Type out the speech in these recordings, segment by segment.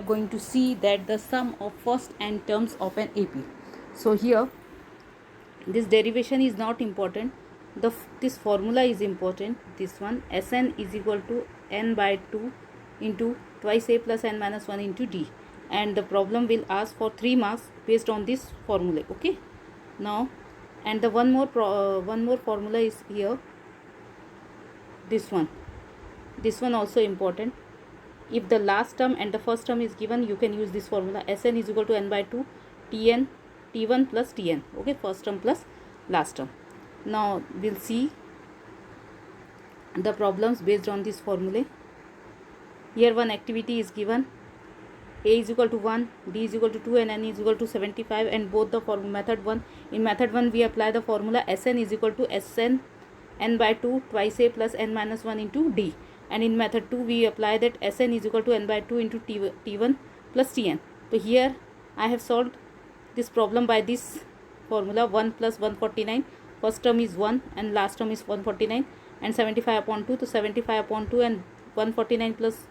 going to see that the sum of first n terms of an AP. So here this derivation is not important. This formula is important. This one, Sn is equal to n by 2 into twice a plus n minus 1 into d, and the problem will ask for 3 marks based on this formula. Okay, now and the one more formula is here. This one also important. If the last term and the first term is given, you can use this formula. Sn is equal to n by 2 tn t1 plus tn. Okay, first term plus last term. Now we'll see the problems based on this formula. Here one activity is given. A is equal to 1, D is equal to 2 and N is equal to 75, and both the method 1. In method 1 we apply the formula Sn is equal to Sn n by 2 twice a plus n minus 1 into D, and in method 2 we apply that Sn is equal to n by 2 into T1 plus Tn. So here I have solved this problem by this formula. 1 plus 149, first term is 1 and last term is 149, and 75 upon 2, so 75 upon 2 and 149 plus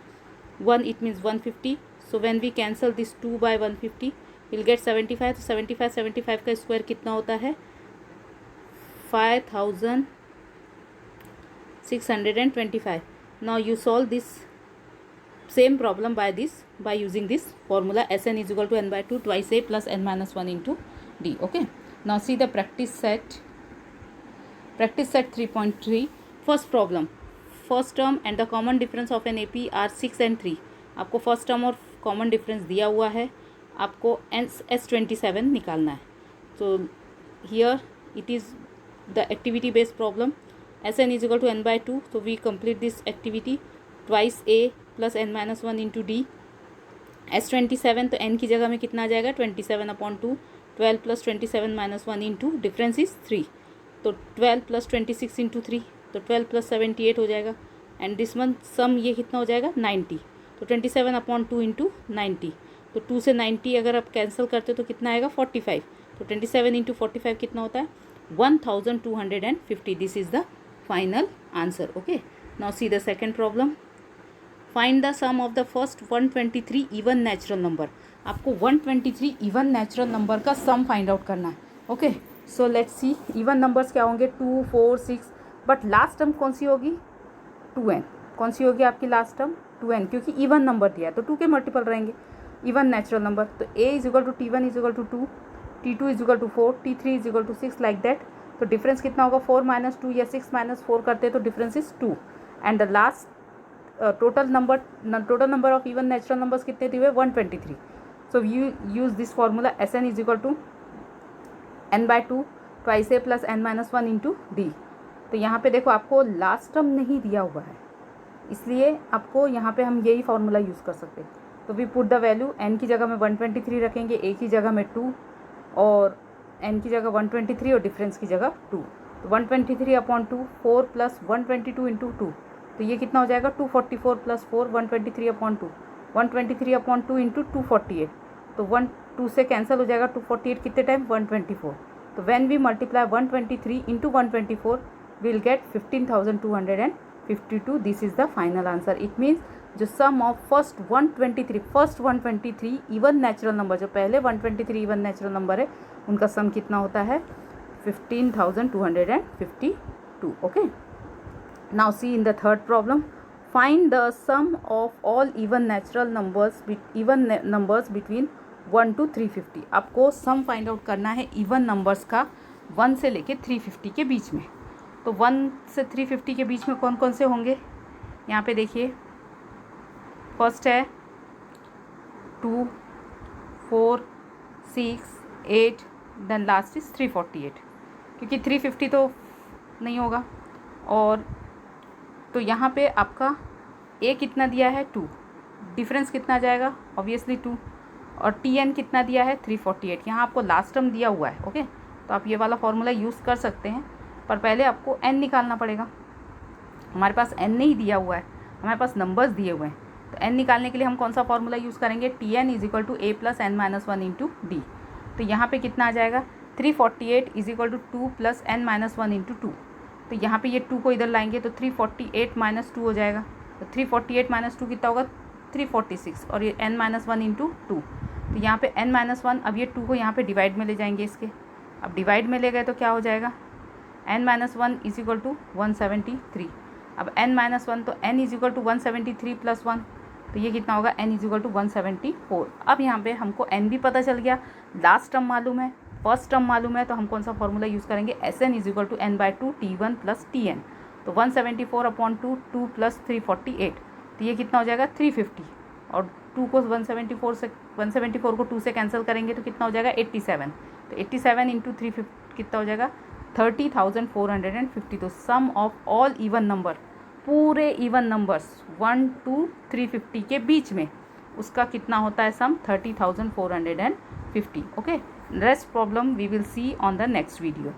1, it means 150. So when we cancel this 2 by 150, we'll get 75. तो 75 का square कितना होता है? 5625. Now you solve this same problem by using this formula. Sn is equal to n by 2 twice a plus n minus 1 into d. Okay, now see the practice set 3.3. First problem, first term and the common difference of an AP are 6 and 3. आपको first term और common difference दिया हुआ है, आपको S27 निकालना है. तो here it is the activity based problem. Sn is equal to n by 2, so we complete this activity. Twice a plus n minus 1 into d. S27, तो n की जगह में कितना आ जाएगा? 27 upon 2. 12 plus 27 minus 1 into difference is 3, तो 12 plus 26 into 3, तो 12 plus 78 हो जाएगा. एंड दिस वन सम ये कितना हो जाएगा? 90. तो 27 अपॉन 2 इंटू 90, तो 2 से 90 अगर आप कैंसिल करते हो तो कितना आएगा? 45. तो 27 इंटू 45 कितना होता है? 1250. This is the final answer. Okay, now see the second problem. Find the sum of the first 123 even natural number. आपको 123 इवन नेचुरल नंबर का सम फाइंड आउट करना है. Okay, so let's see. Even numbers क्या होंगे? 2, 4, 6, but last term कौन सी होगी? 2n. कौन सी होगी आपकी लास्ट टर्म? 2n, क्योंकि इवन नंबर दिया है तो 2 के मल्टीपल रहेंगे. इवन नेचुरल नंबर, तो a is equal to t1 is equal to 2, t2 is equal to 4, t3 is equal to 6, like that. तो डिफरेंस कितना होगा? 4 माइनस 2 या 6 माइनस 4 करते हैं तो difference is 2. And the last total number of even natural numbers कितने दिए हुए? 123. So you use this formula. Sn is equal to n by 2 twice a plus n minus 1 into D. तो यहाँ पे देखो आपको लास्ट टर्म नहीं दिया हुआ है, इसलिए आपको यहाँ पे हम यही फार्मूला यूज़ कर सकते हैं. तो we put the value. n की जगह में 123 रखेंगे, a की जगह में 2 और n की जगह 123 और डिफरेंस की जगह 2. तो 123 अपॉन 2, 4 प्लस 122 इंटू 2, तो ये कितना हो जाएगा? 244 प्लस 4, 123 अपॉन 2, 123 अपॉन 2 इंटू 248. तो 2 से कैंसिल हो जाएगा. 248 कितने टाइम? 124. तो when we multiply 123 into 124 we'll get 15,252. This is the final answer. It means जो sum of first 123 even natural number, जो पहले 123 इवन नेचुरल नंबर है, उनका सम कितना होता है? 15,252. Okay, now see in the third problem. Find the sum of all even numbers between 1 to 350. आपको sum find out करना है इवन नंबर्स का 1 से लेके 350 के बीच में. तो 1 से 350 के बीच में कौन कौन से होंगे? यहाँ पे देखिए, फर्स्ट है 2, 4, 6, 8, देन लास्ट इज 348, क्योंकि 350 तो नहीं होगा. और तो यहाँ पे आपका a कितना दिया है? 2. डिफरेंस कितना जाएगा? ऑब्वियसली 2. और tn कितना दिया है? 348. यहाँ आपको लास्ट टर्म दिया हुआ है. ओके, तो आप ये वाला फॉर्मूला यूज़ कर सकते हैं, पर पहले आपको n निकालना पड़ेगा. हमारे पास n नहीं दिया हुआ है, हमारे पास नंबर्स दिए हुए हैं. तो n निकालने के लिए हम कौन सा फॉर्मूला यूज़ करेंगे? Tn is equal to a plus n minus 1 into D. तो यहाँ पे कितना आ जाएगा? 348 is equal to 2 plus n minus 1 into 2. तो यहाँ पे ये 2 को इधर लाएंगे तो 348 माइनस 2 हो जाएगा. तो 348 माइनस 2 कितना होगा? 346 और ये n-1 इंटू 2, तो यहाँ पे n-1, अब ये 2 को यहाँ पे डिवाइड में ले जाएंगे इसके, अब डिवाइड में ले गए तो क्या हो जाएगा, n-1 इज इक्वल टू 173, अब n-1 तो n is equal to 173 plus 1, तो ये कितना होगा, n इज इक्वल टू 174। अब यहाँ पे हमको n भी पता चल गया, लास्ट टर्म मालूम है, फर्स्ट टर्म मालूम है, तो हम कौन सा फॉर्मूला यूज़ करेंगे, Sn is equal to n/2 T1 plus Tn, तो 174/2 2 प्लस 348, तो ये कितना हो जाएगा 350, और 2 को 174 को 2 से कैंसिल करेंगे तो कितना हो जाएगा 87, तो 87 इंटू 350 कितना हो जाएगा 30,450। तो सम ऑफ ऑल इवन नंबर, पूरे इवन नंबर्स 1 to 350 के बीच में, उसका कितना होता है sum 30,450। Okay, rest problem we will see on the next video.